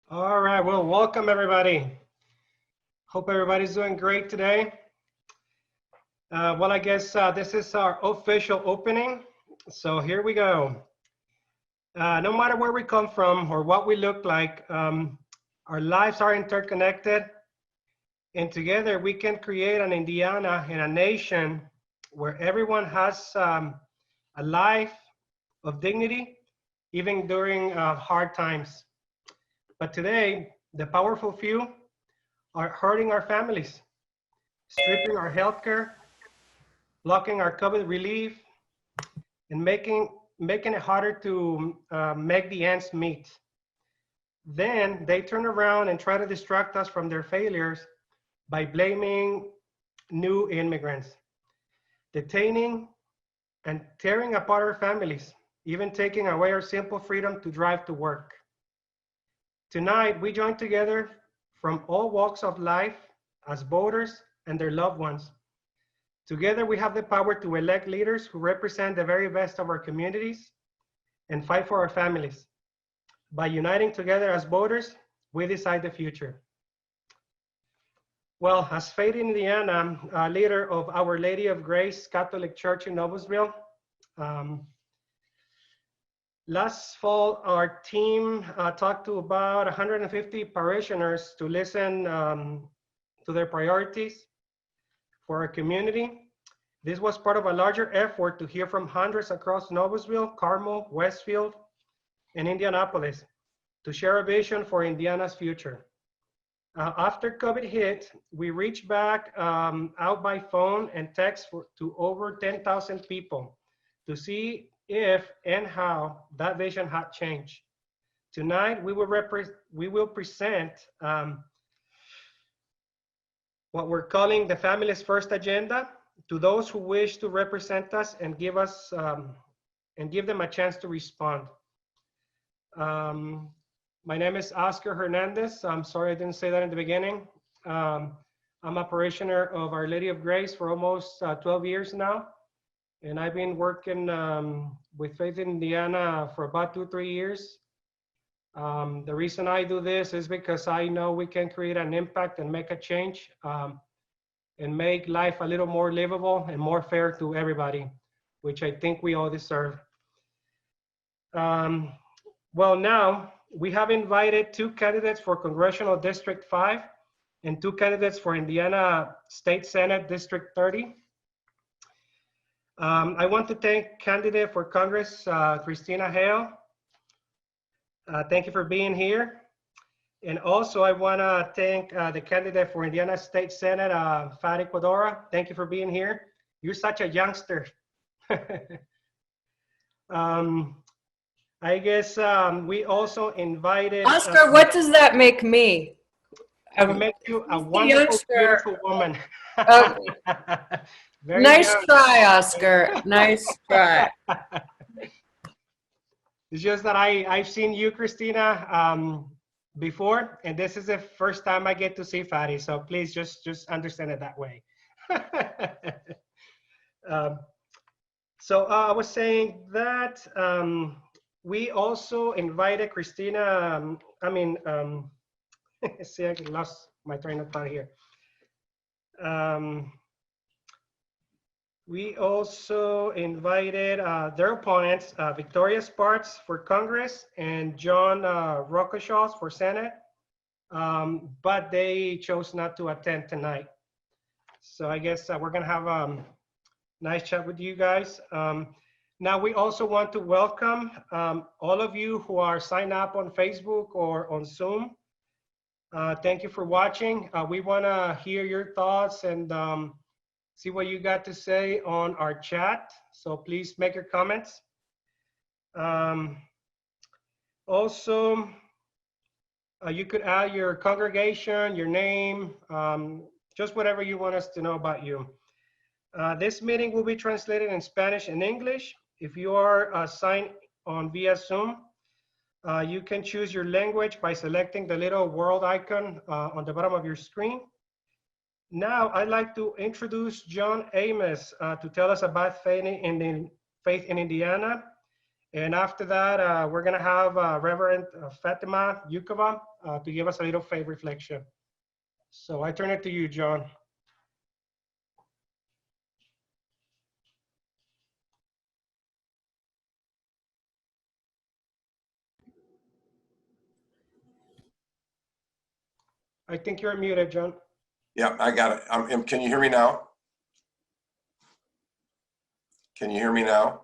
All right, well, welcome everybody. Hope everybody's doing great today. I guess this is our official opening. So here we go. No matter where we come from or what we look like, our lives are interconnected. And together we can create an Indiana and a nation where everyone has a life of dignity, even during hard times. But today, the powerful few are hurting our families, stripping our healthcare, blocking our COVID relief, and making it harder to make the ends meet. Then they turn around and try to distract us from their failures by blaming new immigrants, detaining and tearing apart our families, even taking away our simple freedom to drive to work. Tonight, we join together from all walks of life as voters and their loved ones. Together, we have the power to elect leaders who represent the very best of our communities and fight for our families. By uniting together as voters, we decide the future. Well, as Faith Indiana, leader of Our Lady of Grace Catholic Church in Noblesville, last fall, our team talked to about 150 parishioners to listen to their priorities for our community. This was part of a larger effort to hear from hundreds across Noblesville, Carmel, Westfield, and Indianapolis to share a vision for Indiana's future. After COVID hit, we reached back out by phone and text to over 10,000 people to see if and how that vision had changed. Tonight, we will present what we're calling the Families First Agenda to those who wish to represent us and give them a chance to respond. My name is Oscar Hernandez. I'm sorry I didn't say that in the beginning. I'm a parishioner of Our Lady of Grace for almost 12 years now. And I've been working with Faith in Indiana for about 2-3 years. The reason I do this is because I know we can create an impact and make a change and make life a little more livable and more fair to everybody, which I think we all deserve. Now we have invited 2 candidates for Congressional District 5 and 2 candidates for Indiana State Senate District 30. I want to thank candidate for Congress, Christina Hale. Thank you for being here. And also I wanna thank the candidate for Indiana State Senate, Fadi Codora. Thank you for being here. You're such a youngster. I guess we also invited- Oscar, what does that make me? We make you a wonderful, beautiful woman. Oh, nice young. try, Oscar. Nice try. It's just that I've seen you, Christina, before, and this is the first time I get to see Fadi, so please just understand it that way. I was saying that we also invited Christina, see, I lost my train of thought here. We also invited their opponents, Victoria Sparks for Congress and John Rockershaw for Senate, but they chose not to attend tonight. So I guess we're gonna have a nice chat with you guys. Now we also want to welcome all of you who are signed up on Facebook or on Zoom. Thank you for watching. We wanna hear your thoughts and see what you got to say on our chat. So please make your comments. Also, you could add your congregation, your name, just whatever you want us to know about you. This meeting will be translated in Spanish and English. If you are signed on via Zoom, you can choose your language by selecting the little world icon on the bottom of your screen. Now, I'd like to introduce John Amos to tell us about Faith in Indiana And after that, we're going to have Reverend Fatima Yukova to give us a little faith reflection. So I turn it to you, John. I think you're muted, John. Yeah, I got it. Can you hear me now? Can you hear me now?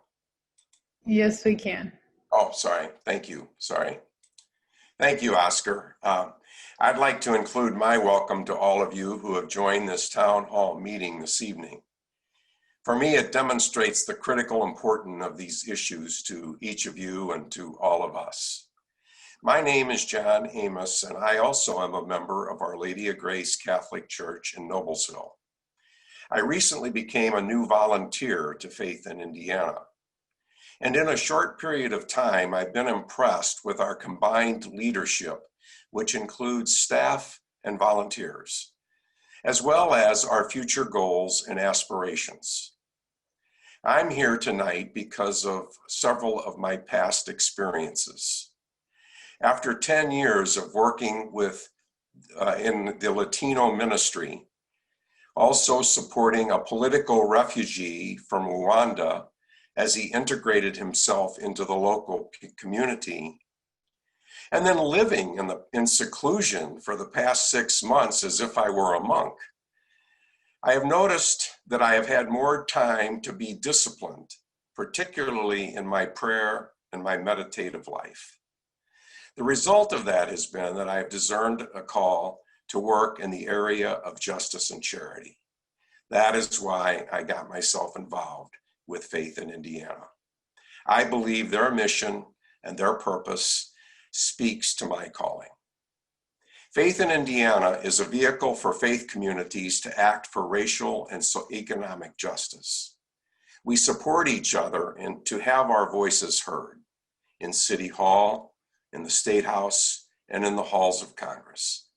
Yes, we can. Oh, sorry. Thank you. Sorry. Thank you, Oscar. I'd like to include my welcome to all of you who have joined this town hall meeting this evening. For me, it demonstrates the critical importance of these issues to each of you and to all of us. My name is John Amos, and I also am a member of Our Lady of Grace Catholic Church in Noblesville. I recently became a new volunteer to Faith in Indiana. And in a short period of time, I've been impressed with our combined leadership, which includes staff and volunteers, as well as our future goals and aspirations. I'm here tonight because of several of my past experiences. After 10 years of working in the Latino ministry, also supporting a political refugee from Rwanda as he integrated himself into the local community, and then living in seclusion for the past 6 months as if I were a monk, I have noticed that I have had more time to be disciplined, particularly in my prayer and my meditative life. The result of that has been that I have discerned a call to work in the area of justice and charity. That is why I got myself involved with Faith in Indiana. I believe their mission and their purpose speaks to my calling. Faith in Indiana is a vehicle for faith communities to act for racial and economic justice. We support each other and to have our voices heard in City Hall, in the State House, and in the halls of Congress.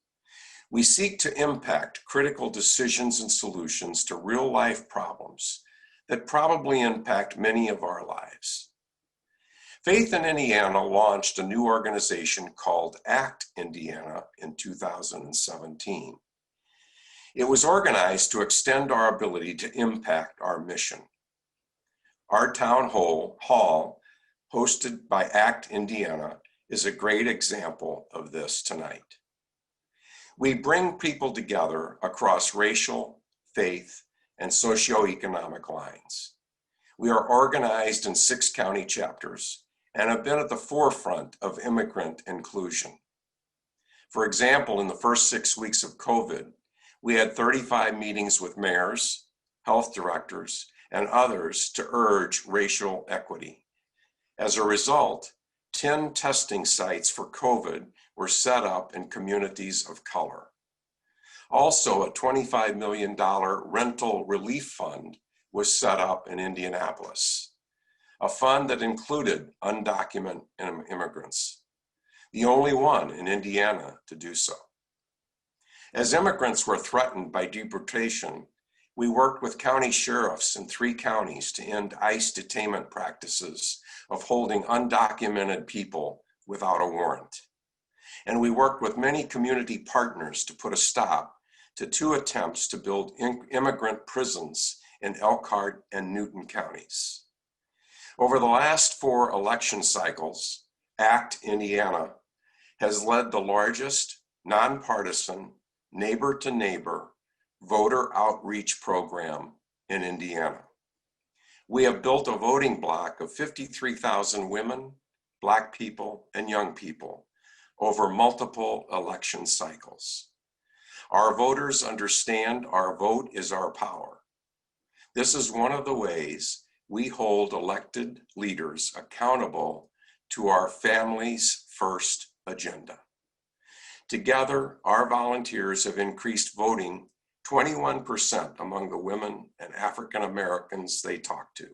We seek to impact critical decisions and solutions to real-life problems that probably impact many of our lives. Faith in Indiana launched a new organization called ACT Indiana in 2017. It was organized to extend our ability to impact our mission. Our town hall, hosted by ACT Indiana, is a great example of this tonight. We bring people together across racial, faith, and socioeconomic lines. We are organized in 6 county chapters and have been at the forefront of immigrant inclusion. For example, in the first 6 weeks of COVID, we had 35 meetings with mayors, health directors, and others to urge racial equity. As a result, 10 testing sites for COVID were set up in communities of color. Also, a $25 million rental relief fund was set up in Indianapolis, a fund that included undocumented immigrants, the only one in Indiana to do so. As immigrants were threatened by deportation, we worked with county sheriffs in 3 counties to end ICE detainment practices of holding undocumented people without a warrant. And we worked with many community partners to put a stop to 2 attempts to build immigrant prisons in Elkhart and Newton counties. Over the last 4 election cycles, ACT Indiana has led the largest nonpartisan, neighbor-to-neighbor voter outreach program in Indiana. We have built a voting bloc of 53,000 women, Black people, and young people over multiple election cycles. Our voters understand our vote is our power. This is one of the ways we hold elected leaders accountable to our families first agenda. Together, our volunteers have increased voting 21% among the women and African Americans they talk to.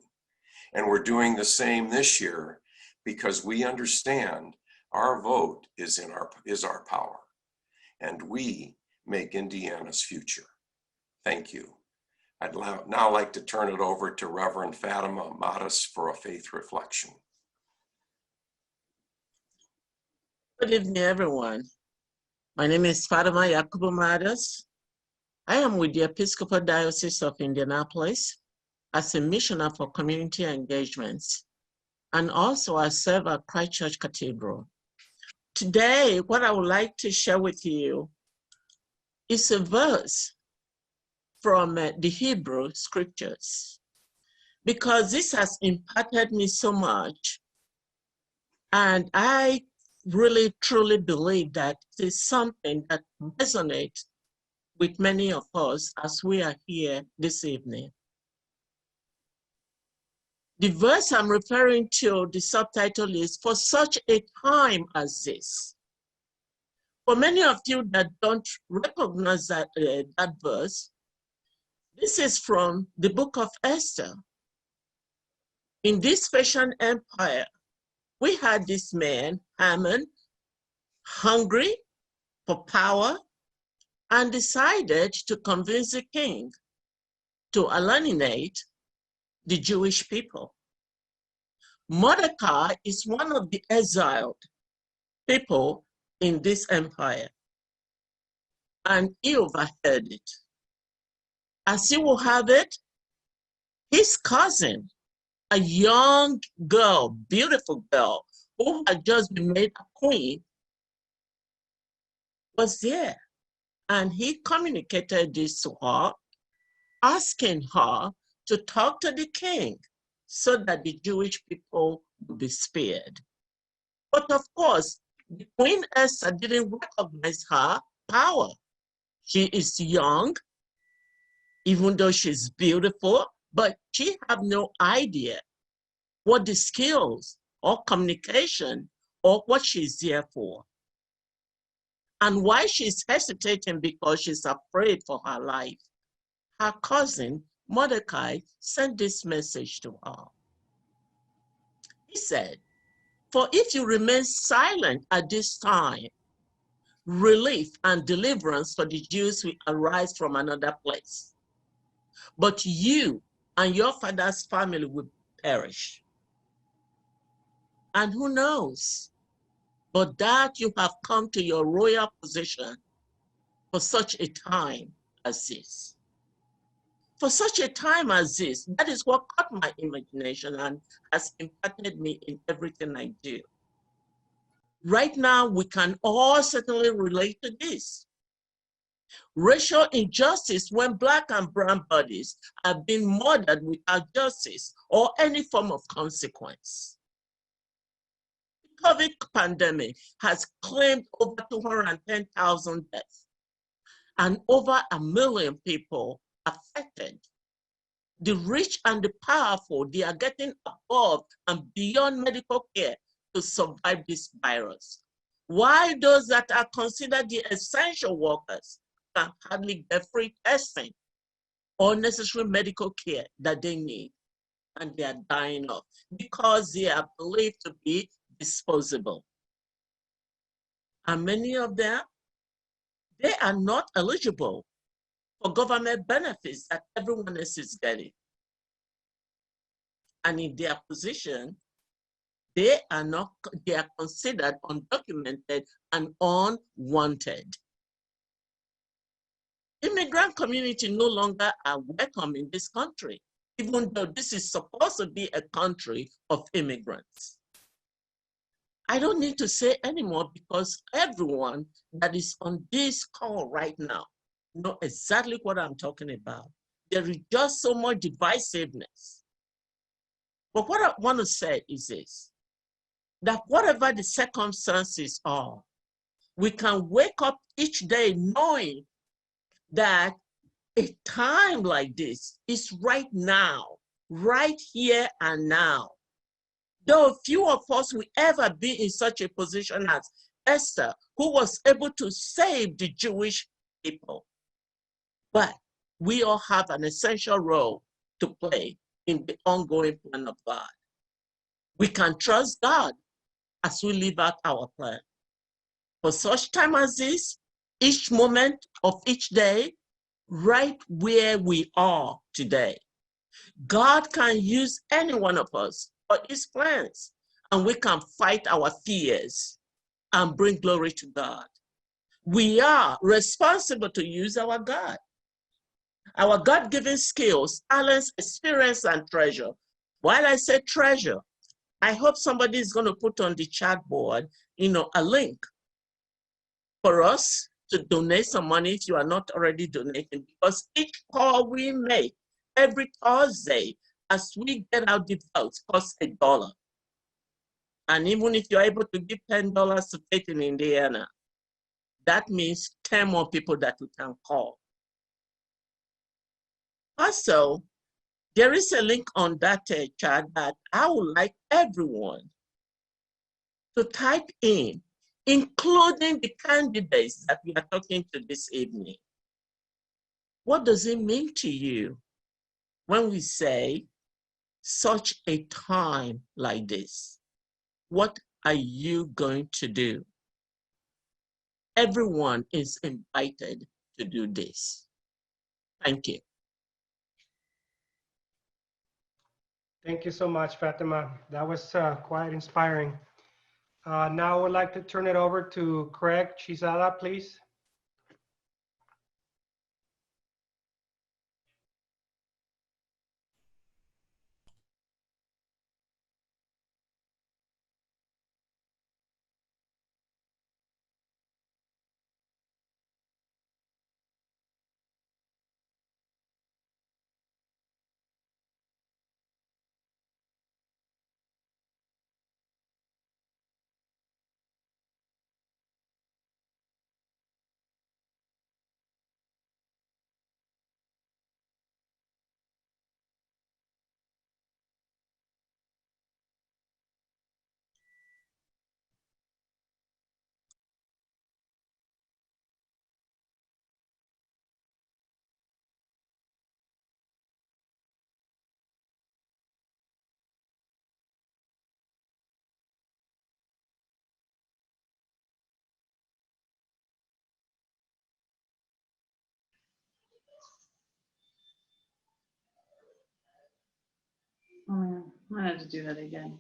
And we're doing the same this year because we understand our vote is our power, and we make Indiana's future. Thank you. I'd now like to turn it over to Reverend Fatima Mattis for a faith reflection. Good evening, everyone. My name is Fatima Yakubu Madas. I am with the Episcopal Diocese of Indianapolis as a missioner for community engagements, and also I serve at Christ Church Cathedral. Today, what I would like to share with you is a verse from the Hebrew scriptures, because this has impacted me so much, and I really truly believe that it is something that resonates with many of us as we are here this evening. The verse I'm referring to, the subtitle is "For Such a Time as This." For many of you that don't recognize that verse, this is from the book of Esther. In this Persian Empire, we had this man, Haman, hungry for power, and decided to convince the king to alienate the Jewish people. Mordecai is one of the exiled people in this empire, and he overheard it. As he will have it, his cousin, a young girl, beautiful girl, who had just been made a queen, was there. And he communicated this to her, asking her to talk to the king so that the Jewish people would be spared. But of course, the Queen Esther didn't recognize her power. She is young, even though she's beautiful, but she had no idea what the skills or communication or what she's there for. And why she's hesitating, because she's afraid for her life. Her cousin, Mordecai, sent this message to her. He said, "For if you remain silent at this time, relief and deliverance for the Jews will arise from another place. But you and your father's family will perish. And who knows, but that you have come to your royal position for such a time as this." For such a time as this, that is what caught my imagination and has impacted me in everything I do. Right now, we can all certainly relate to this. Racial injustice, when Black and brown bodies are being murdered without justice or any form of consequence. The COVID pandemic has claimed over 210,000 deaths and over 1 million people affected. The rich and the powerful, they are getting above and beyond medical care to survive this virus. While those that are considered the essential workers can hardly get free testing or necessary medical care that they need, and they are dying off because they are believed to be disposable. And many of them, they are not eligible for government benefits that everyone else is getting. And in their position, they are considered undocumented and unwanted. Immigrant community no longer are welcome in this country, even though this is supposed to be a country of immigrants. I don't need to say anymore, because everyone that is on this call right now know exactly what I'm talking about. There is just so much divisiveness. But what I want to say is this, that whatever the circumstances are, we can wake up each day knowing that a time like this is right now, right here and now. Though few of us will ever be in such a position as Esther, who was able to save the Jewish people. But we all have an essential role to play in the ongoing plan of God. We can trust God as we live out our plan. For such time as this, each moment of each day, right where we are today, God can use any one of us for his plans, and we can fight our fears and bring glory to God. We are responsible to use our God. Our God-given skills, talents, experience, and treasure. While I say treasure, I hope somebody is going to put on the chat board, a link for us to donate some money if you are not already donating, because each call we make every Thursday as we get out the votes costs $1. And even if you're able to give $10 to Faith in Indiana, that means 10 more people that we can call. Also, there is a link on that chat that I would like everyone to type in, including the candidates that we are talking to this evening. What does it mean to you when we say such a time like this? What are you going to do? Everyone is invited to do this. Thank you. Thank you so much, Fatima. That was quite inspiring. Now I would like to turn it over to Craig Chizada, please. Oh, man. I had to do that again.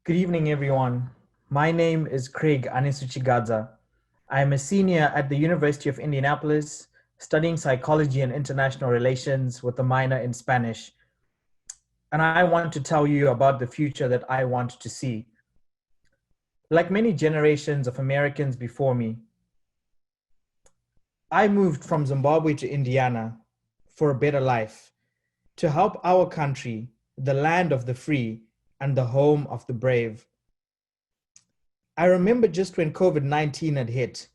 Good evening, everyone. My name is Craig Anisuchigadza. I am a senior at the University of Indianapolis, studying psychology and international relations with a minor in Spanish. And I want to tell you about the future that I want to see. Like many generations of Americans before me, I moved from Zimbabwe to Indiana for a better life, to help our country, the land of the free and the home of the brave. I remember just when COVID-19 had hit,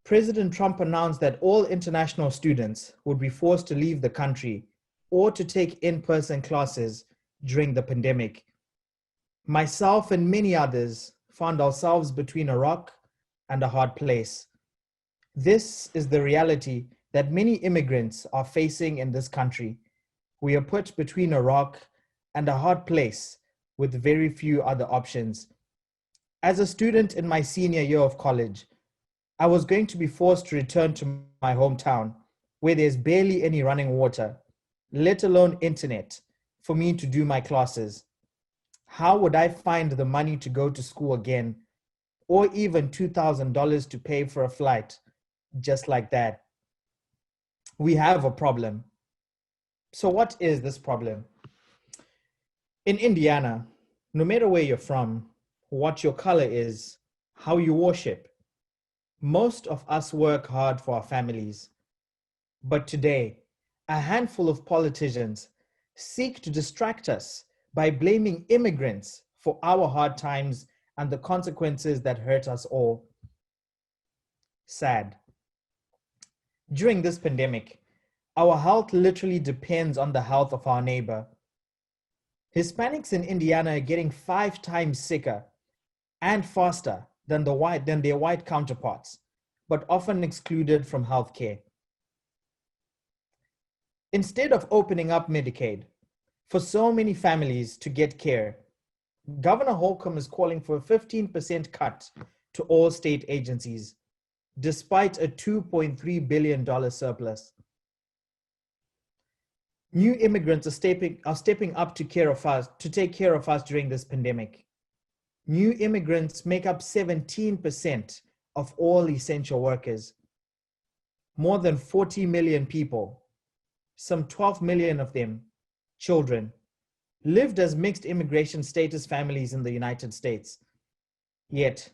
President Trump announced that all international students would be forced to leave the country or to take in-person classes during the pandemic. Myself and many others found ourselves between a rock and a hard place. This is the reality that many immigrants are facing in this country. We are put between a rock and a hard place with very few other options. As a student in my senior year of college, I was going to be forced to return to my hometown where there's barely any running water, let alone internet, for me to do my classes. How would I find the money to go to school again, or even $2,000 to pay for a flight, just like that? We have a problem. So what is this problem? In Indiana, no matter where you're from, what your color is, how you worship, most of us work hard for our families. But today, a handful of politicians seek to distract us by blaming immigrants for our hard times and the consequences that hurt us all. Sad. During this pandemic, our health literally depends on the health of our neighbor. Hispanics in Indiana are getting 5 times sicker and faster than their white counterparts, but often excluded from healthcare. Instead of opening up Medicaid for so many families to get care, Governor Holcomb is calling for a 15% cut to all state agencies, despite a $2.3 billion surplus. New immigrants are stepping up to take care of us during this pandemic. New immigrants make up 17% of all essential workers. More than 40 million people, some 12 million of them children, lived as mixed immigration status families in the United States. Yet,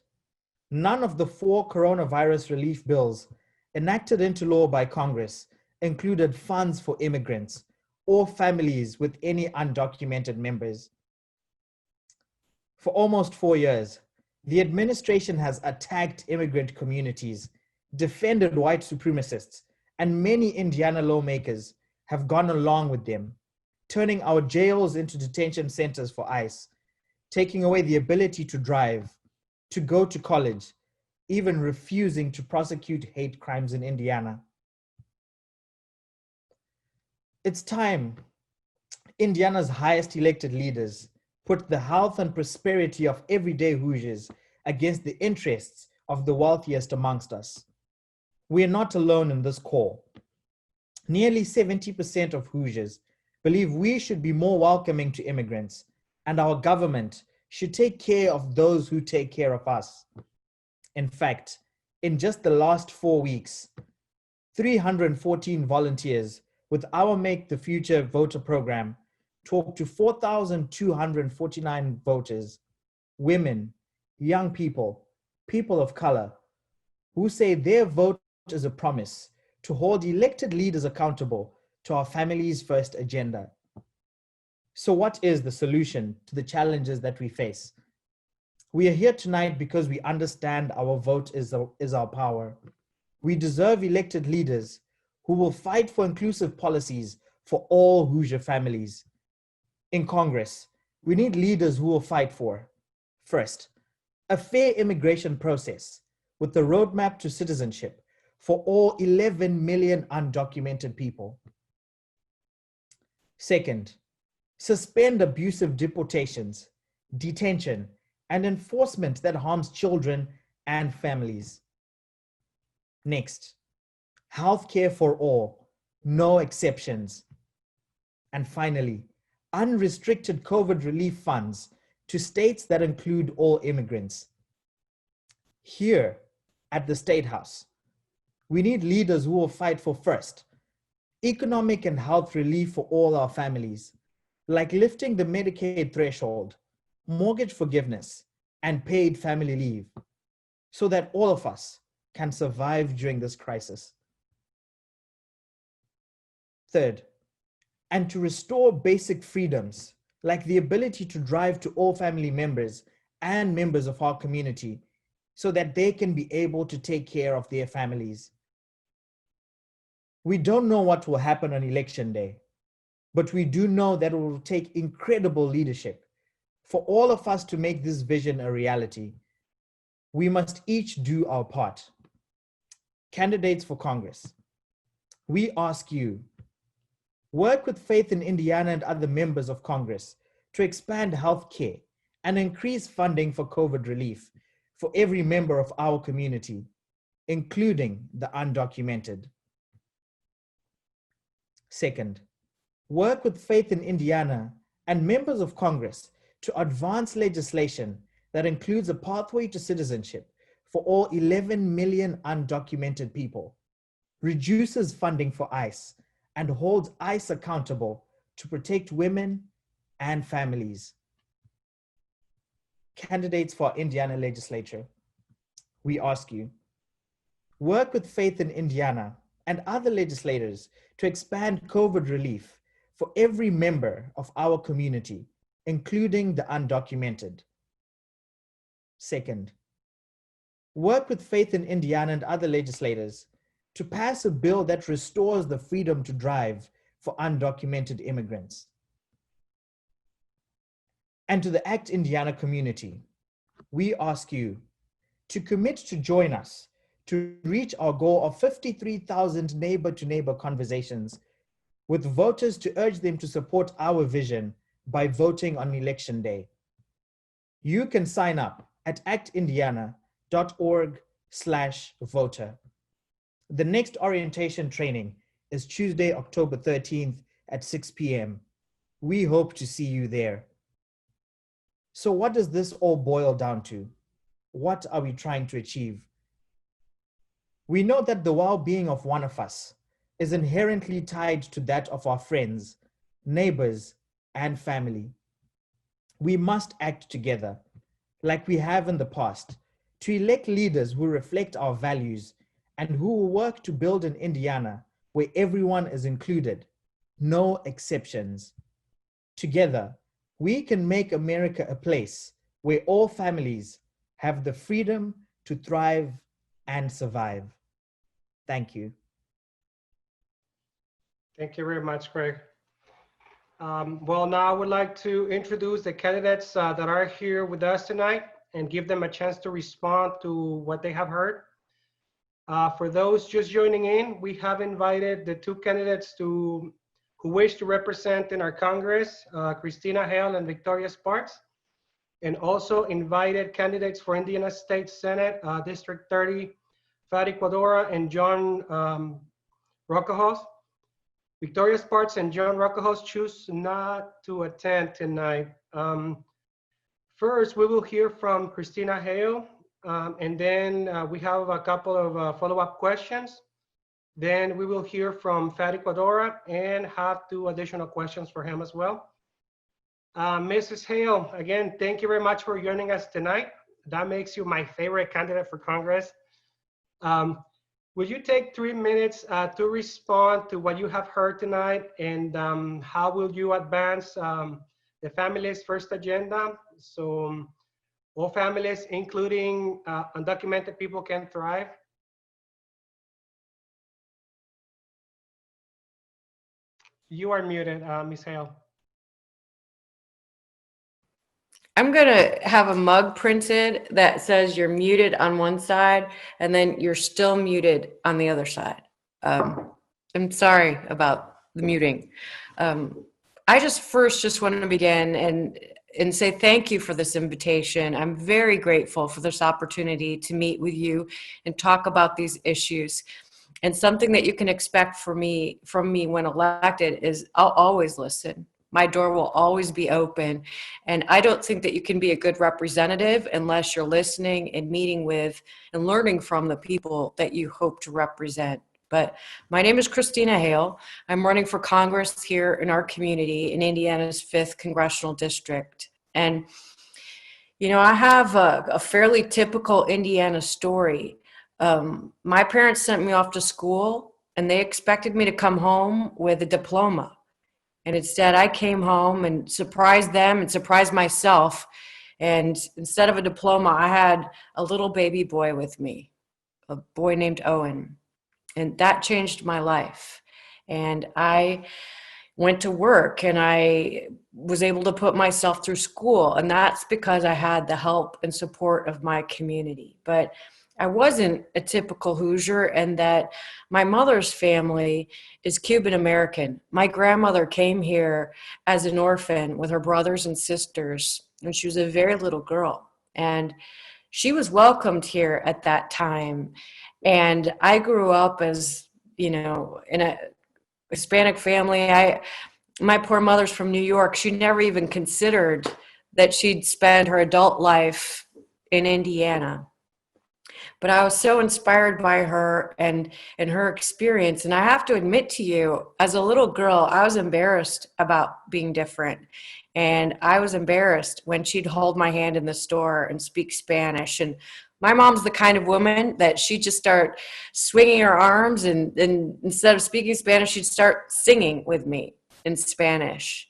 none of the 4 coronavirus relief bills enacted into law by Congress included funds for immigrants or families with any undocumented members. For almost 4 years, the administration has attacked immigrant communities, defended white supremacists, and many Indiana lawmakers have gone along with them, turning our jails into detention centers for ICE, taking away the ability to drive, to go to college, even refusing to prosecute hate crimes in Indiana. It's time Indiana's highest elected leaders put the health and prosperity of everyday Hoosiers against the interests of the wealthiest amongst us. We are not alone in this call. Nearly 70% of Hoosiers believe we should be more welcoming to immigrants, and our government should take care of those who take care of us. In fact, in just the last 4 weeks, 314 volunteers with our Make the Future voter program talked to 4,249 voters, women, young people, people of color, who say their vote is a promise to hold elected leaders accountable to our families first agenda. So what is the solution to the challenges that we face? We are here tonight because we understand our vote is our power. We deserve elected leaders who will fight for inclusive policies for all Hoosier families. In Congress, we need leaders who will fight for, first, a fair immigration process with a roadmap to citizenship for all 11 million undocumented people. Second, suspend abusive deportations, detention, and enforcement that harms children and families. Next, healthcare for all, no exceptions. And finally, unrestricted COVID relief funds to states that include all immigrants. Here at the State House, we need leaders who will fight for, first, economic and health relief for all our families, like lifting the Medicaid threshold, mortgage forgiveness, and paid family leave, so that all of us can survive during this crisis. Third, and to restore basic freedoms, like the ability to drive to all family members and members of our community, so that they can be able to take care of their families. We don't know what will happen on election day, but we do know that it will take incredible leadership for all of us to make this vision a reality. We must each do our part. Candidates for Congress, we ask you, work with Faith in Indiana and other members of Congress to expand health care and increase funding for COVID relief for every member of our community, including the undocumented. Second, work with Faith in Indiana and members of Congress to advance legislation that includes a pathway to citizenship for all 11 million undocumented people, reduces funding for ICE, and holds ICE accountable to protect women and families. Candidates for Indiana legislature, we ask you, work with Faith in Indiana and other legislators to expand COVID relief for every member of our community, including the undocumented. Second, work with Faith in Indiana and other legislators to pass a bill that restores the freedom to drive for undocumented immigrants. And to the ACT Indiana community, we ask you to commit to join us to reach our goal of 53,000 neighbor-to-neighbor conversations with voters to urge them to support our vision by voting on Election Day. You can sign up at actindiana.org/voter. The next orientation training is Tuesday, October 13th at 6 p.m. We hope to see you there. So what does this all boil down to? What are we trying to achieve? We know that the well-being of one of us is inherently tied to that of our friends, neighbors, and family. We must act together, like we have in the past, to elect leaders who reflect our values and who will work to build an Indiana where everyone is included, no exceptions. Together, we can make America a place where all families have the freedom to thrive and survive. Thank you. Thank you very much, Greg. Well, now I would like to introduce the candidates that are here with us tonight and give them a chance to respond to what they have heard. For those just joining in, we have invited the two candidates who wish to represent in our Congress, Christina Hale and Victoria Sparks, and also invited candidates for Indiana State Senate, District 30, Fadi Quadora and John Rockahos. Victoria Sparks and John Rockahos choose not to attend tonight. First, we will hear from Christina Hale, and then we have a couple of follow-up questions. Then we will hear from Fadi Quadora and have two additional questions for him as well. Mrs. Hale, again, thank you very much for joining us tonight. That makes you my favorite candidate for Congress. Would you take 3 minutes to respond to what you have heard tonight, and how will you advance the Families First agenda so all families, including undocumented people, can thrive? You are muted, Ms. Hale. I'm gonna have a mug printed that says you're muted on one side and then you're still muted on the other side. I'm sorry about the muting. I just want to begin and say thank you for this invitation. I'm very grateful for this opportunity to meet with you and talk about these issues. And something that you can expect from me when elected is I'll always listen. My door will always be open. And I don't think that you can be a good representative unless you're listening and meeting with and learning from the people that you hope to represent. But my name is Christina Hale. I'm running for Congress here in our community in Indiana's 5th Congressional District. And, you know, I have a fairly typical Indiana story. My parents sent me off to school and they expected me to come home with a diploma. And instead I came home and surprised them and surprised myself. And instead of a diploma, I had a little baby boy with me, a boy named Owen. And that changed my life. And I went to work and I was able to put myself through school. And that's because I had the help and support of my community. But I wasn't a typical Hoosier, and that my mother's family is Cuban American. My grandmother came here as an orphan with her brothers and sisters when she was a very little girl. And she was welcomed here at that time. And I grew up as, you know, in a Hispanic family. My poor mother's from New York. She never even considered that she'd spend her adult life in Indiana. But I was so inspired by her and her experience. And I have to admit to you, as a little girl, I was embarrassed about being different. And I was embarrassed when she'd hold my hand in the store and speak Spanish. And my mom's the kind of woman that she'd just start swinging her arms, and instead of speaking Spanish, she'd start singing with me in Spanish.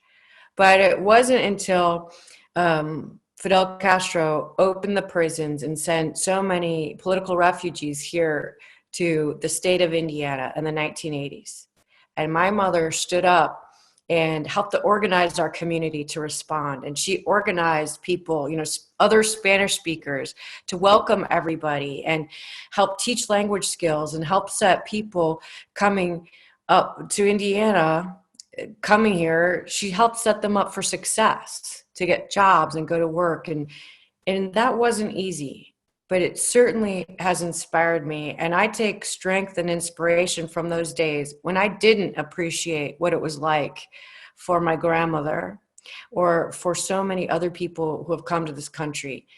But it wasn't until Fidel Castro opened the prisons and sent so many political refugees here to the state of Indiana in the 1980s. And my mother stood up and helped to organize our community to respond. And she organized people, other Spanish speakers to welcome everybody and help teach language skills and help set people coming up to Indiana, coming here. She helped set them up for success, to get jobs and go to work. And that wasn't easy, but it certainly has inspired me. And I take strength and inspiration from those days when I didn't appreciate what it was like for my grandmother or for so many other people who have come to this country.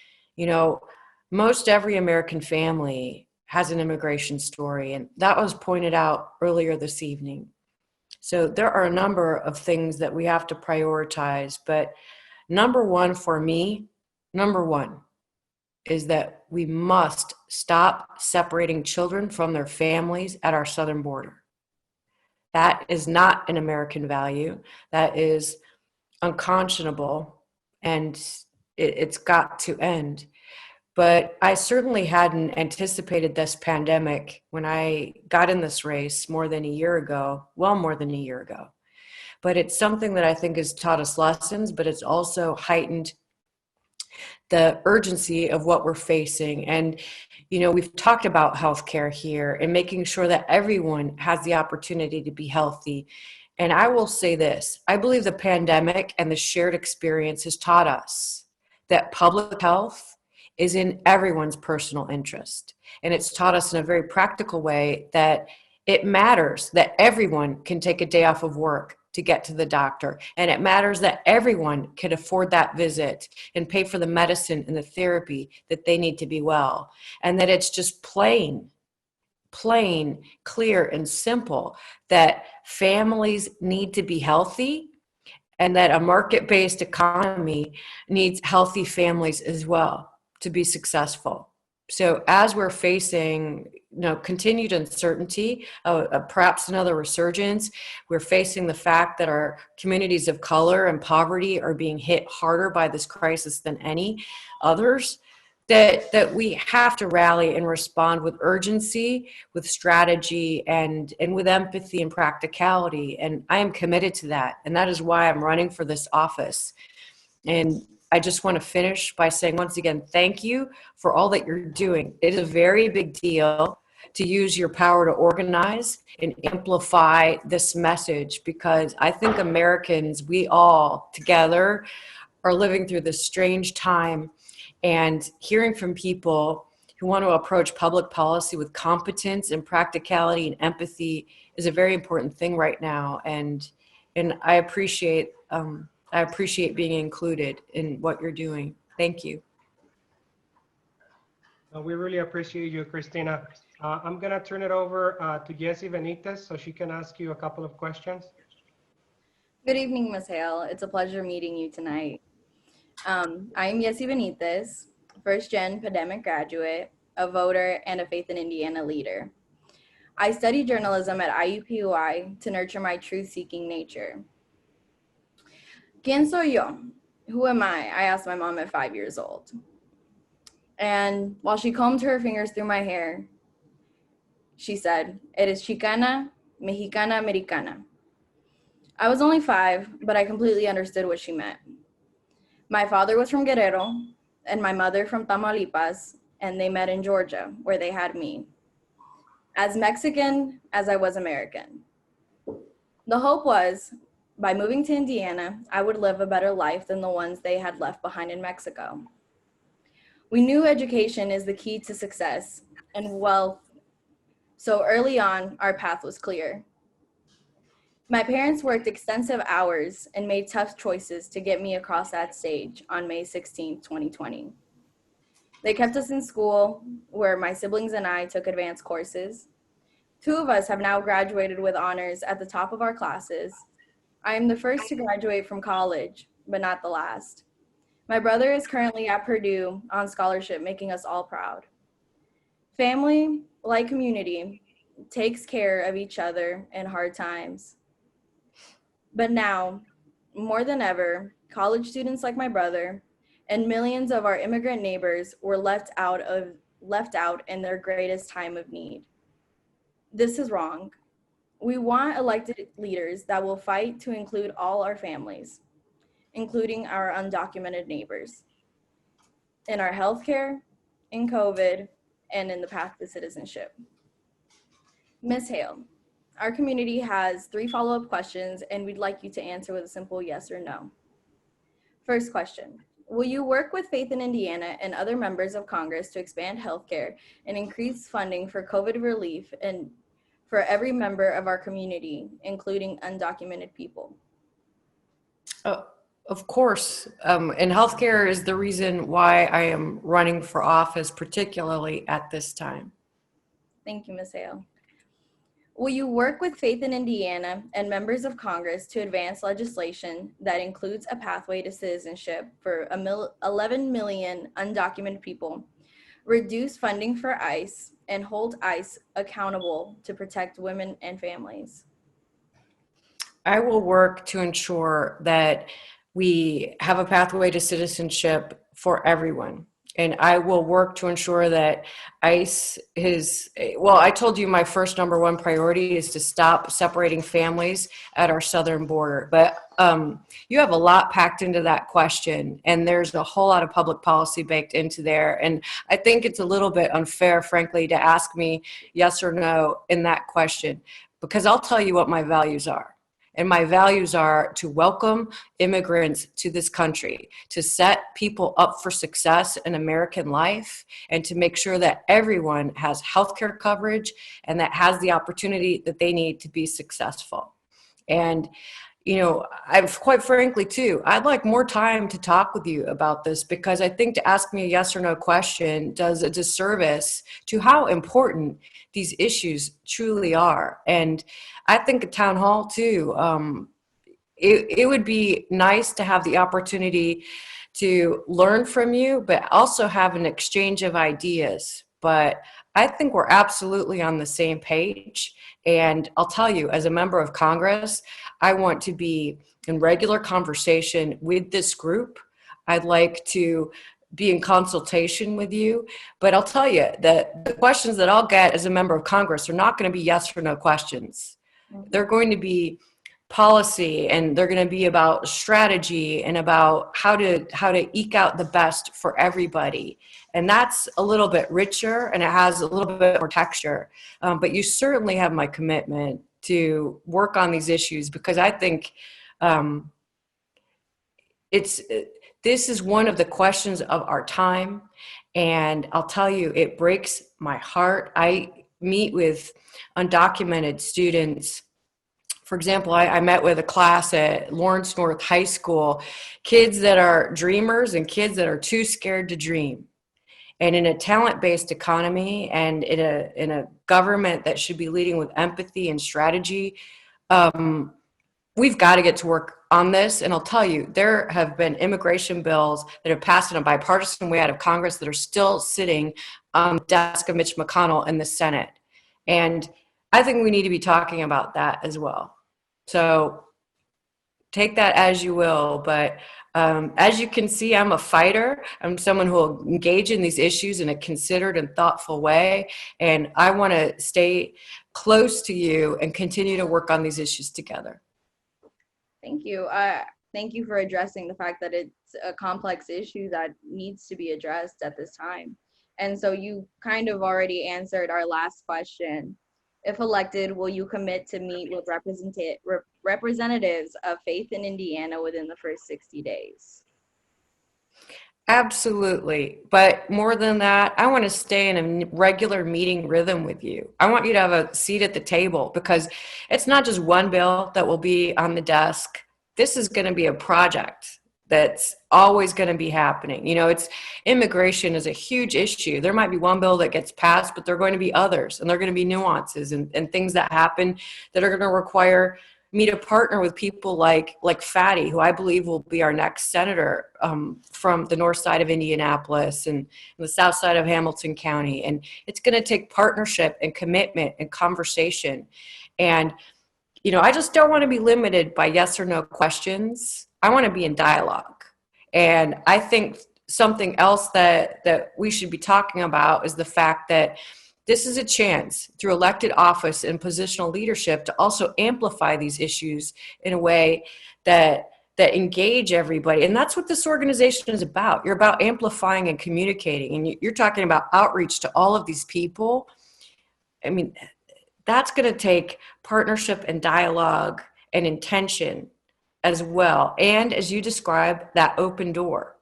Most every American family has an immigration story, and that was pointed out earlier this evening. So there are a number of things that we have to prioritize, but number one for me, is that we must stop separating children from their families at our southern border. That is not an American value. That is unconscionable, and it's got to end. But I certainly hadn't anticipated this pandemic when I got in this race more than a year ago, But it's something that I think has taught us lessons, but it's also heightened the urgency of what we're facing. And, we've talked about healthcare here and making sure that everyone has the opportunity to be healthy. And I will say this, I believe the pandemic and the shared experience has taught us that public health is in everyone's personal interest. And it's taught us in a very practical way that it matters that everyone can take a day off of work to get to the doctor. And it matters that everyone can afford that visit and pay for the medicine and the therapy that they need to be well. And that it's just plain, clear, and simple that families need to be healthy and that a market-based economy needs healthy families as well to be successful. So as we're facing continued uncertainty, perhaps another resurgence, we're facing the fact that our communities of color and poverty are being hit harder by this crisis than any others, that we have to rally and respond with urgency, with strategy, and with empathy and practicality. And I am committed to that. And that is why I'm running for this office. And I just want to finish by saying once again, thank you for all that you're doing. It is a very big deal to use your power to organize and amplify this message, because I think Americans, we all together are living through this strange time, and hearing from people who want to approach public policy with competence and practicality and empathy is a very important thing right now. And I appreciate being included in what you're doing. Thank you. We really appreciate you, Christina. I'm going to turn it over to Jessie Benitez so she can ask you a couple of questions. Good evening, Ms. Hale. It's a pleasure meeting you tonight. I am Jessie Benitez, first-gen pandemic graduate, a voter, and a Faith in Indiana leader. I studied journalism at IUPUI to nurture my truth-seeking nature. ¿Quién soy yo? Who am I asked my mom at 5 years old. And while she combed her fingers through my hair, she said, "Eres Chicana, Mexicana, Americana." I was only 5, but I completely understood what she meant. My father was from Guerrero and my mother from Tamaulipas, and they met in Georgia, where they had me. As Mexican as I was American. The hope was, by moving to Indiana, I would live a better life than the ones they had left behind in Mexico. We knew education is the key to success and wealth, so early on, our path was clear. My parents worked extensive hours and made tough choices to get me across that stage on May 16, 2020. They kept us in school, where my siblings and I took advanced courses. 2 of us have now graduated with honors at the top of our classes. I am the first to graduate from college, but not the last. My brother is currently at Purdue on scholarship, making us all proud. Family, like community, takes care of each other in hard times. But now, more than ever, college students like my brother and millions of our immigrant neighbors were left out in their greatest time of need. This is wrong. We want elected leaders that will fight to include all our families, including our undocumented neighbors, in our healthcare, in COVID, and in the path to citizenship. Ms. Hale, our community has 3 follow-up questions, and we'd like you to answer with a simple yes or no. First question, will you work with Faith in Indiana and other members of Congress to expand healthcare and increase funding for COVID relief and for every member of our community, including undocumented people? Of course, and healthcare is the reason why I am running for office, particularly at this time. Thank you, Ms. Hale. Will you work with Faith in Indiana and members of Congress to advance legislation that includes a pathway to citizenship for 11 million undocumented people, reduce funding for ICE, and hold ICE accountable to protect women and families? I will work to ensure that we have a pathway to citizenship for everyone. And I will work to ensure that ICE is, well, I told you my first #1 priority is to stop separating families at our southern border. But you have a lot packed into that question, and there's a whole lot of public policy baked into there. And I think it's a little bit unfair, frankly, to ask me yes or no in that question, because I'll tell you what my values are. And my values are to welcome immigrants to this country, to set people up for success in American life, and to make sure that everyone has healthcare coverage and that has the opportunity that they need to be successful. And, you know, I've quite frankly too, I'd like more time to talk with you about this, because I think to ask me a yes or no question does a disservice to how important these issues truly are. And I think at town hall too, it would be nice to have the opportunity to learn from you, but also have an exchange of ideas. But I think we're absolutely on the same page. And I'll tell you, as a member of Congress, I want to be in regular conversation with this group. I'd like to be in consultation with you, but I'll tell you that the questions that I'll get as a member of Congress are not going to be yes or no questions. They're going to be policy, and they're going to be about strategy and about how to eke out the best for everybody. And that's a little bit richer, and it has a little bit more texture. But you certainly have my commitment to work on these issues, because I think this is one of the questions of our time. And I'll tell you, it breaks my heart. I meet with undocumented students. For example, I met with a class at Lawrence North High School, kids that are dreamers and kids that are too scared to dream. And in a talent-based economy and in a government that should be leading with empathy and strategy, we've got to get to work on this. And I'll tell you, there have been immigration bills that have passed in a bipartisan way out of Congress that are still sitting on the desk of Mitch McConnell in the Senate. And I think we need to be talking about that as well. So take that as you will. But as you can see, I'm a fighter. I'm someone who will engage in these issues in a considered and thoughtful way. And I want to stay close to you and continue to work on these issues together. Thank you. Thank you for addressing the fact that it's a complex issue that needs to be addressed at this time. And so you kind of already answered our last question. If elected, will you commit to meet with representatives of Faith in Indiana within the first 60 days? Absolutely. But more than that, I want to stay in a regular meeting rhythm with you. I want you to have a seat at the table, because it's not just one bill that will be on the desk. This is going to be a project that's always going to be happening. You know, immigration is a huge issue. There might be one bill that gets passed, but there are going to be others, and there are going to be nuances and things that happen that are going to require me to partner with people like Fatty, who I believe will be our next senator from the north side of Indianapolis and the south side of Hamilton County. And it's going to take partnership and commitment and conversation. And I just don't want to be limited by yes or no questions. I want to be in dialogue. And I think something else that we should be talking about is the fact that this is a chance through elected office and positional leadership to also amplify these issues in a way that engage everybody. And that's what this organization is about. You're about amplifying and communicating. And you're talking about outreach to all of these people. I mean, that's going to take partnership and dialogue and intention as well. And as you describe, that open door.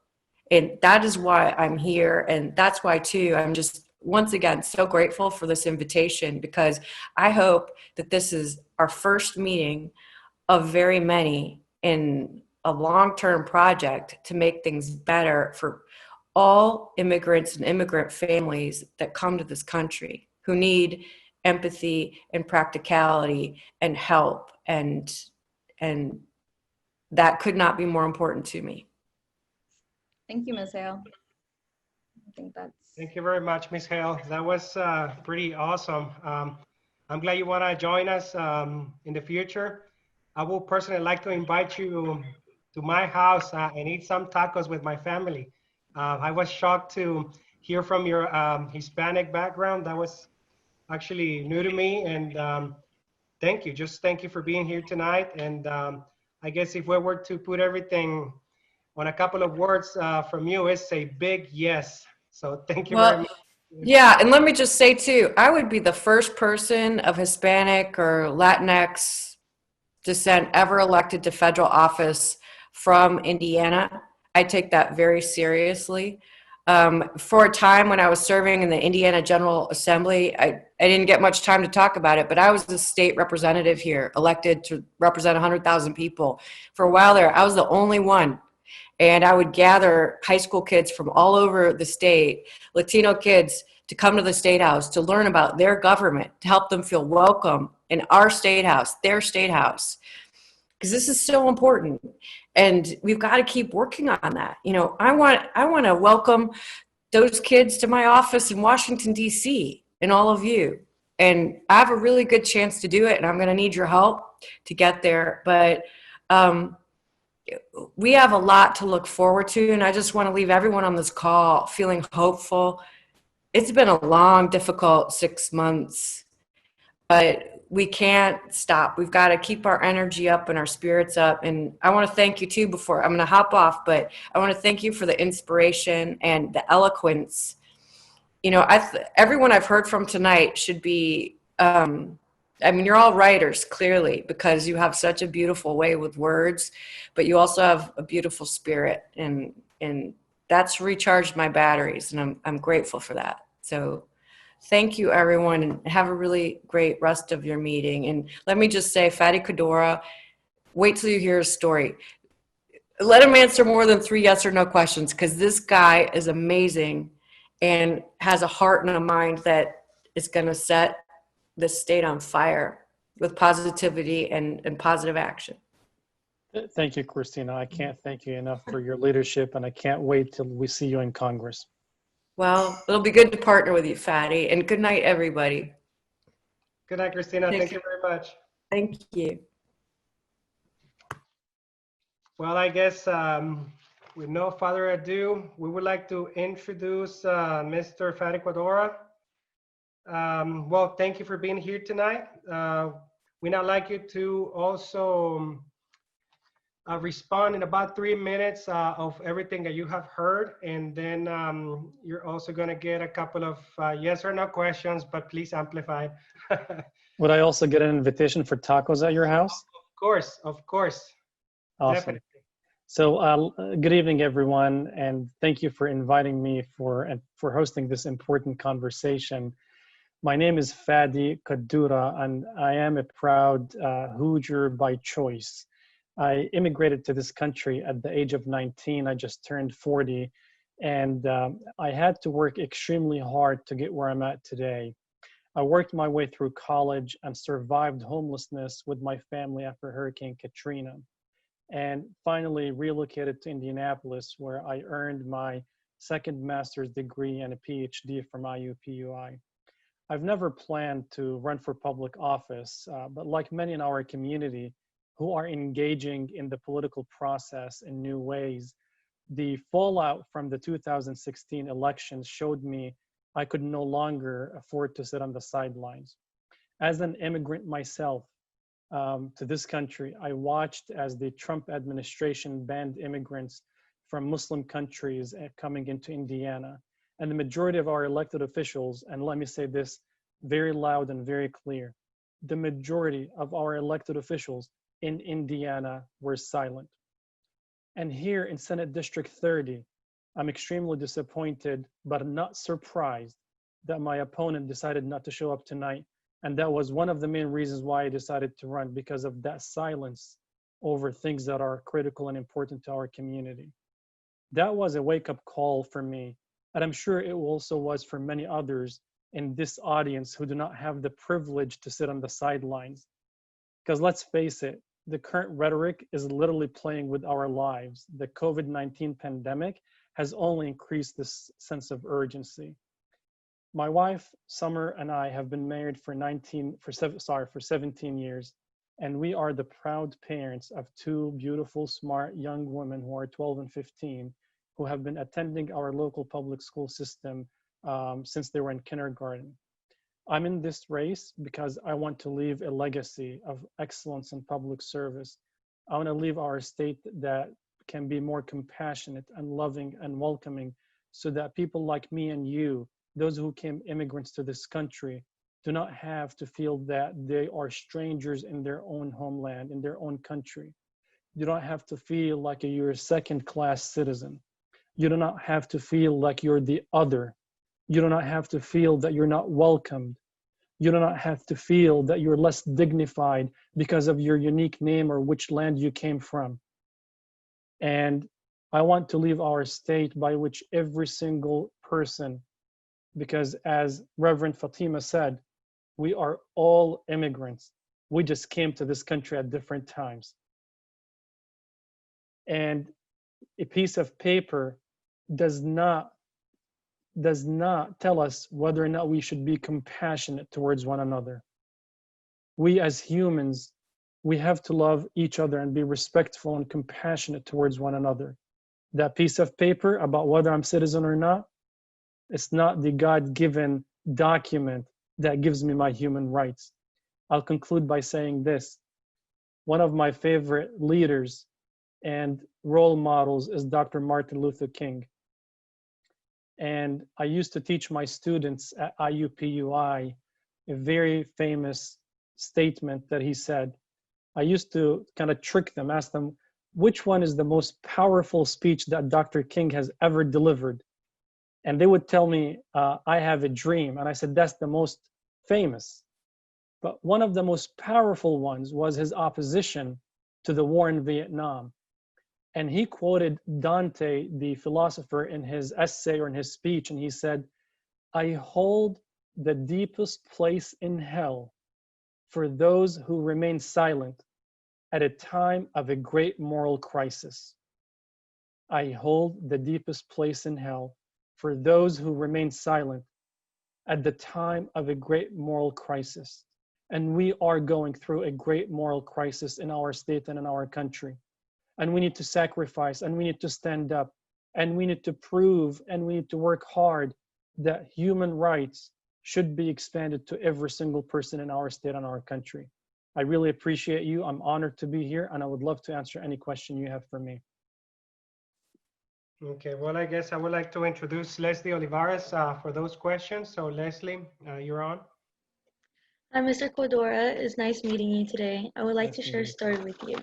And that is why I'm here. And that's why, too, I'm just, once again, so grateful for this invitation, because I hope that this is our first meeting of very many in a long-term project to make things better for all immigrants and immigrant families that come to this country who need empathy and practicality and help. And that could not be more important to me. Thank you, Ms. Hale. I think that's. Thank you very much, Ms. Hale. That was pretty awesome. I'm glad you want to join us in the future. I will personally like to invite you to my house and eat some tacos with my family. I was shocked to hear from your Hispanic background. That was actually new to me. And thank you. Just thank you for being here tonight. And I guess if we were to put everything on a couple of words from you, it's a big yes. So thank you very much. Yeah, and let me just say too, I would be the first person of Hispanic or Latinx descent ever elected to federal office from Indiana. I take that very seriously. For a time when I was serving in the Indiana General Assembly, I didn't get much time to talk about it, but I was the state representative here, elected to represent 100,000 people. For a while there, I was the only one. And I would gather high school kids from all over the state, Latino kids, to come to the State House to learn about their government, to help them feel welcome in our State House, their State House. Because this is so important. And we've got to keep working on that. I want to welcome those kids to my office in Washington, D.C., and all of you. And I have a really good chance to do it, and I'm going to need your help to get there. But we have a lot to look forward to, and I just want to leave everyone on this call feeling hopeful. It's been a long, difficult 6 months, but we can't stop. We've got to keep our energy up and our spirits up. And I want to thank you too before I'm going to hop off, but I want to thank you for the inspiration and the eloquence. Everyone I've heard from tonight should be, you're all writers, clearly, because you have such a beautiful way with words, but you also have a beautiful spirit, and that's recharged my batteries, and I'm grateful for that. So thank you, everyone, and have a really great rest of your meeting. And let me just say, Fadi Kadora, wait till you hear his story. Let him answer more than 3 yes or no questions, because this guy is amazing and has a heart and a mind that is going to set the state on fire with positivity and positive action. Thank you, Christina. I can't thank you enough for your leadership, and I can't wait till we see you in Congress. Well, it'll be good to partner with you, Fadi, and good night, everybody. Good night, Christina. Thank you very much. Thank you. Well, I guess with no further ado, we would like to introduce Mr. Fadi Kadora. Well, thank you for being here tonight. We'd now like you to also respond in about 3 minutes of everything that you have heard. And then you're also going to get a couple of yes or no questions, but please amplify. Would I also get an invitation for tacos at your house? Of course. Awesome. Definitely. So good evening, everyone, and thank you for inviting me for hosting this important conversation. My name is Fadi Kadura, and I am a proud Hoosier by choice. I immigrated to this country at the age of 19. I just turned 40, and I had to work extremely hard to get where I'm at today. I worked my way through college and survived homelessness with my family after Hurricane Katrina, and finally relocated to Indianapolis, where I earned my second master's degree and a PhD from IUPUI. I've never planned to run for public office, but like many in our community who are engaging in the political process in new ways, the fallout from the 2016 elections showed me I could no longer afford to sit on the sidelines. As an immigrant myself to this country, I watched as the Trump administration banned immigrants from Muslim countries coming into Indiana. And the majority of our elected officials, and let me say this very loud and very clear, the majority of our elected officials in Indiana were silent. And here in Senate District 30, I'm extremely disappointed, but not surprised that my opponent decided not to show up tonight. And that was one of the main reasons why I decided to run, because of that silence over things that are critical and important to our community. That was a wake-up call for me. And I'm sure it also was for many others in this audience who do not have the privilege to sit on the sidelines. Because let's face it, the current rhetoric is literally playing with our lives. The COVID-19 pandemic has only increased this sense of urgency. My wife, Summer, and I have been married for 17 years, and we are the proud parents of two beautiful, smart young women who are 12 and 15, who have been attending our local public school system since they were in kindergarten. I'm in this race because I want to leave a legacy of excellence in public service. I want to leave our state that can be more compassionate and loving and welcoming, so that people like me and you, those who came immigrants to this country, do not have to feel that they are strangers in their own homeland, in their own country. You don't have to feel like you're a second-class citizen. You do not have to feel like you're the other. You do not have to feel that you're not welcomed. You do not have to feel that you're less dignified because of your unique name or which land you came from. And I want to leave our state by which every single person, because as Reverend Fatima said, we are all immigrants. We just came to this country at different times. And a piece of paper does not tell us whether or not we should be compassionate towards one another. We as humans, we have to love each other and be respectful and compassionate towards one another. That piece of paper about whether I'm citizen or not, it's not the God-given document that gives me my human rights. I'll conclude by saying this. One of my favorite leaders and role models is Dr. Martin Luther King. And I used to teach my students at IUPUI a very famous statement that he said. I used to kind of trick them, ask them, which one is the most powerful speech that Dr. King has ever delivered? And they would tell me, I have a dream. And I said, that's the most famous. But one of the most powerful ones was his opposition to the war in Vietnam. And he quoted Dante, the philosopher, in his essay or in his speech, and he said, I hold the deepest place in hell for those who remain silent at a time of a great moral crisis. I hold the deepest place in hell for those who remain silent at the time of a great moral crisis. And we are going through a great moral crisis in our state and in our country. And we need to sacrifice, and we need to stand up, and we need to prove, and we need to work hard that human rights should be expanded to every single person in our state and our country. I really appreciate you. I'm honored to be here, and I would love to answer any question you have for me. Okay, well, I guess I would like to introduce Leslie Olivares for those questions. So Leslie, you're on. Hi, Mr. Cordora. It's nice meeting you today. I would like Nice to to share a meet you. story with you.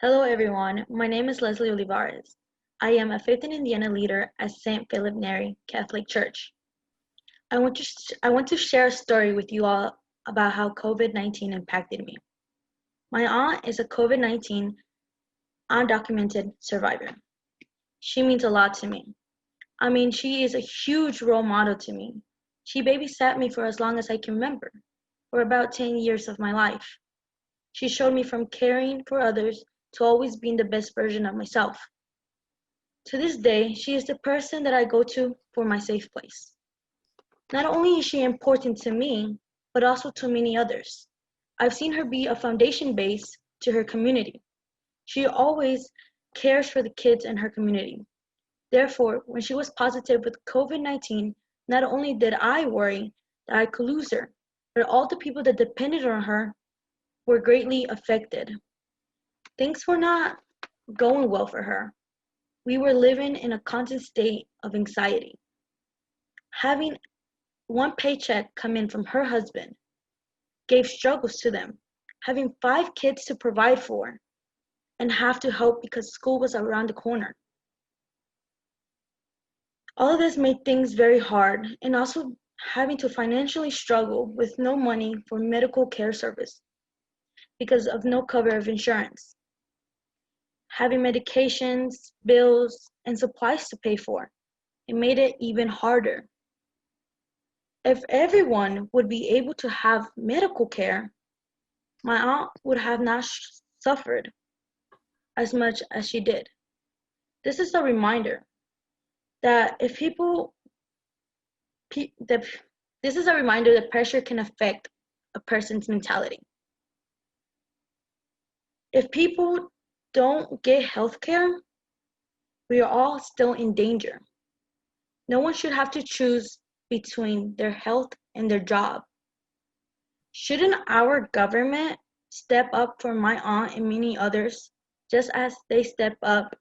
Hello, everyone. My name is Leslie Olivares. I am a 5th in Indiana leader at St. Philip Neri Catholic Church. I want to share a story with you all about how COVID-19 impacted me. My aunt is a COVID-19 undocumented survivor. She means a lot to me. I mean, she is a huge role model to me. She babysat me for as long as I can remember, for about 10 years of my life. She showed me from caring for others to always being the best version of myself. To this day, she is the person that I go to for my safe place. Not only is she important to me, but also to many others. I've seen her be a foundation base to her community. She always cares for the kids in her community. Therefore, when she was positive with COVID-19, not only did I worry that I could lose her, but all the people that depended on her were greatly affected. Things were not going well for her. We were living in a constant state of anxiety. Having one paycheck come in from her husband gave struggles to them. Having 5 kids to provide for and have to help because school was around the corner. All of this made things very hard, and also having to financially struggle with no money for medical care service because of no cover of insurance. Having medications, bills, and supplies to pay for, it made it even harder. If everyone would be able to have medical care, my aunt would have not suffered as much as she did. This is a reminder that this is a reminder that pressure can affect a person's mentality. If people don't get health care, we are all still in danger. No one should have to choose between their health and their job. Shouldn't our government step up for my aunt and many others, just as they step up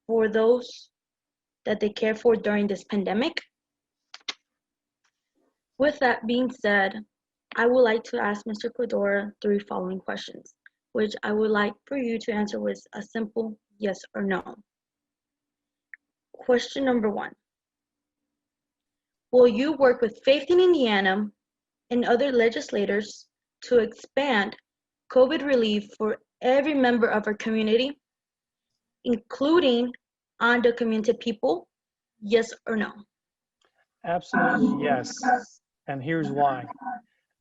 for those that they care for during this pandemic? With that being said, I would like to ask Mr. Cordora 3 following questions, which I would like for you to answer with a simple yes or no. Question number 1. Will you work with Faith in Indiana and other legislators to expand COVID relief for every member of our community, including undocumented people? Yes or no? Absolutely yes. And here's why.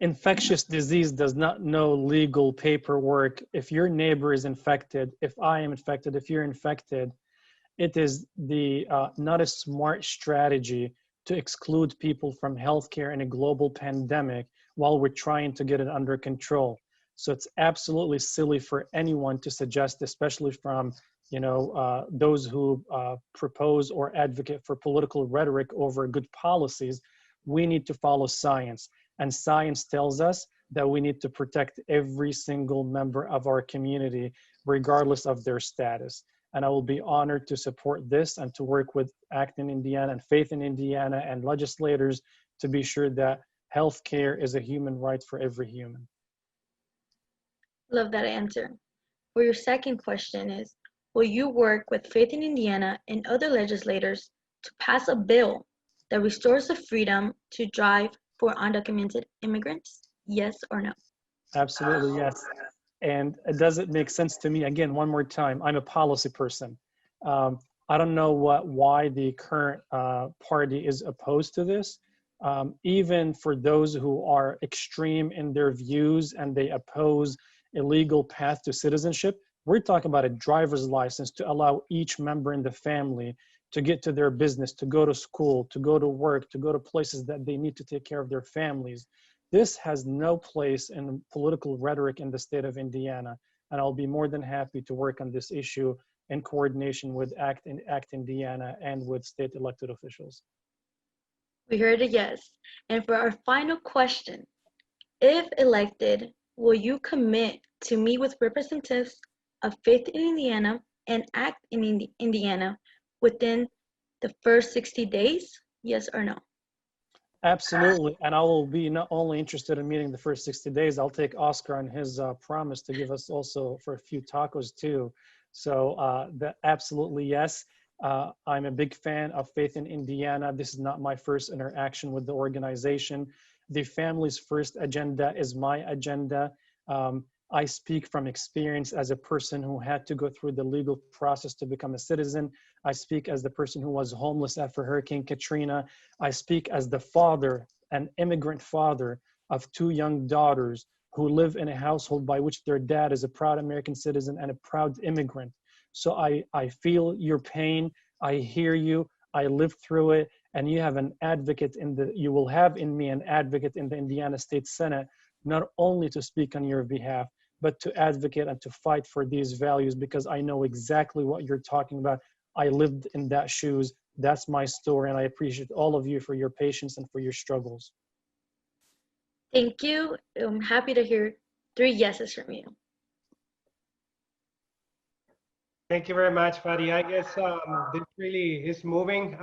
Infectious disease does not know legal paperwork. If your neighbor is infected, if I am infected, if you're infected, it is not a smart strategy to exclude people from healthcare in a global pandemic while we're trying to get it under control. So it's absolutely silly for anyone to suggest, especially from those who propose or advocate for political rhetoric over good policies. We need to follow science. And science tells us that we need to protect every single member of our community, regardless of their status. And I will be honored to support this and to work with ACT in Indiana and Faith in Indiana and legislators to be sure that healthcare is a human right for every human. Love that answer. For your second question is, will you work with Faith in Indiana and other legislators to pass a bill that restores the freedom to drive for undocumented immigrants? Yes or no? Absolutely, yes. And does it make sense to me? Again, one more time, I'm a policy person. I don't know why the current party is opposed to this. Even for those who are extreme in their views and they oppose a legal path to citizenship, we're talking about a driver's license to allow each member in the family to get to their business, to go to school, to go to work, to go to places that they need to take care of their families. This has no place in political rhetoric in the state of Indiana, and I'll be more than happy to work on this issue in coordination with ACT Indiana and with state elected officials. We heard a yes. And for our final question, if elected, will you commit to meet with representatives of Faith in Indiana and ACT in Indiana within the first 60 days? Yes or no? Absolutely, and I will be not only interested in meeting the first 60 days, I'll take Oscar on his promise to give us also for a few tacos too. So absolutely yes. I'm a big fan of Faith in Indiana. This is not my first interaction with the organization. The Families First agenda is my agenda. I speak from experience as a person who had to go through the legal process to become a citizen. I speak as the person who was homeless after Hurricane Katrina. I speak as the father, an immigrant father of 2 young daughters who live in a household by which their dad is a proud American citizen and a proud immigrant. So I feel your pain. I hear you. I lived through it. and you have an advocate you will have in me an advocate in the Indiana State Senate, not only to speak on your behalf, but to advocate and to fight for these values, because I know exactly what you're talking about. I lived in that shoes. That's my story, and I appreciate all of you for your patience and for your struggles. Thank you. I'm happy to hear 3 yeses from you. Thank you very much, Fadi. I guess this really is moving.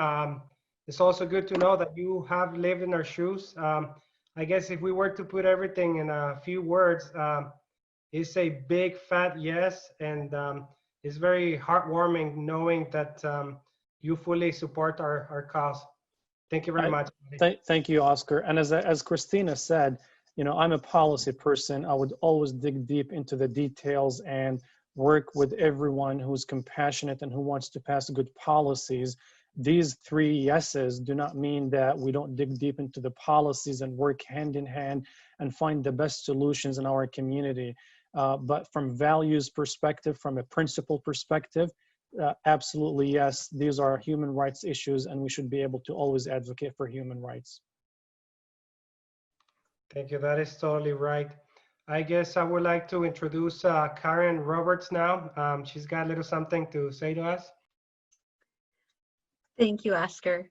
It's also good to know that you have lived in our shoes. I guess if we were to put everything in a few words, it's a big fat yes, and it's very heartwarming knowing that you fully support our cause. Thank you very much. Thank you, Oscar. And as Christina said, you know, I'm a policy person. I would always dig deep into the details and work with everyone who's compassionate and who wants to pass good policies. These 3 yeses do not mean that we don't dig deep into the policies and work hand in hand and find the best solutions in our community. But from values perspective, from a principle perspective, absolutely yes, these are human rights issues, and we should be able to always advocate for human rights. Thank you. That is totally right. I guess I would like to introduce Karen Roberts now. She's got a little something to say to us. Thank you, Oscar.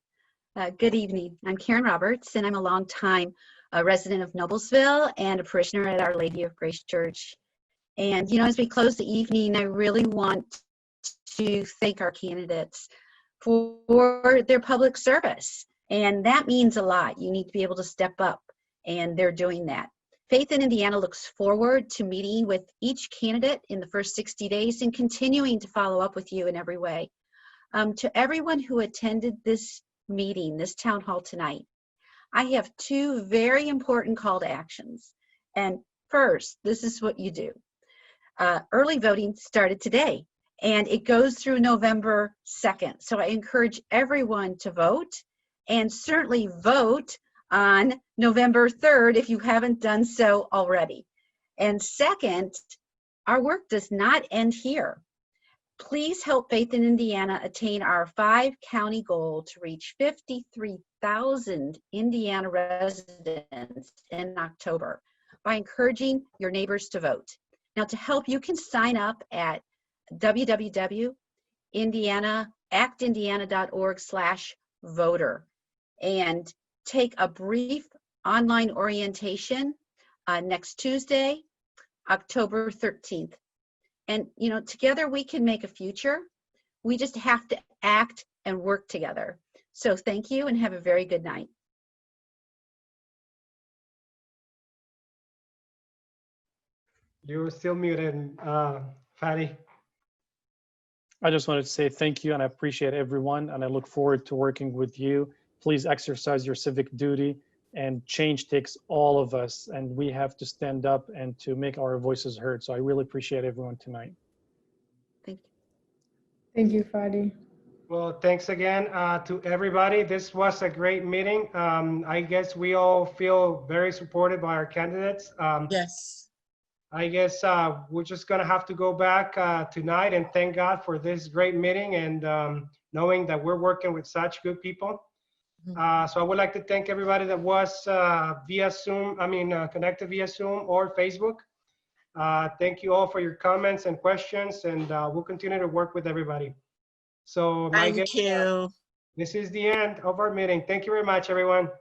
Good evening. I'm Karen Roberts, and I'm a longtime resident of Noblesville and a parishioner at Our Lady of Grace Church. And, you know, as we close the evening, I really want to thank our candidates for their public service. And that means a lot. You need to be able to step up, and they're doing that. Faith in Indiana looks forward to meeting with each candidate in the first 60 days and continuing to follow up with you in every way. To everyone who attended this meeting, this town hall tonight, I have 2 very important call to actions. And first, this is what you do. Early voting started today, and it goes through November 2nd. So I encourage everyone to vote, and certainly vote on November 3rd if you haven't done so already. And second, our work does not end here. Please help Faith in Indiana attain our 5-county goal to reach 53,000 Indiana residents in October by encouraging your neighbors to vote. Now, to help, you can sign up at www.actindiana.org/voter and take a brief online orientation next Tuesday, October 13th. And, you know, together we can make a future. We just have to act and work together. So thank you and have a very good night. You're still muted, Fadi. I just wanted to say thank you, and I appreciate everyone, and I look forward to working with you. Please exercise your civic duty, and change takes all of us, and we have to stand up and to make our voices heard. So I really appreciate everyone tonight. Thank you. Thank you, Fadi. Well, thanks again to everybody. This was a great meeting. I guess we all feel very supported by our candidates. Yes. I guess we're just gonna have to go back tonight and thank God for this great meeting and knowing that we're working with such good people. So I would like to thank everybody that was via Zoom, connected via Zoom or Facebook. Thank you all for your comments and questions, and we'll continue to work with everybody. So Thank you. this is the end of our meeting. Thank you very much, everyone.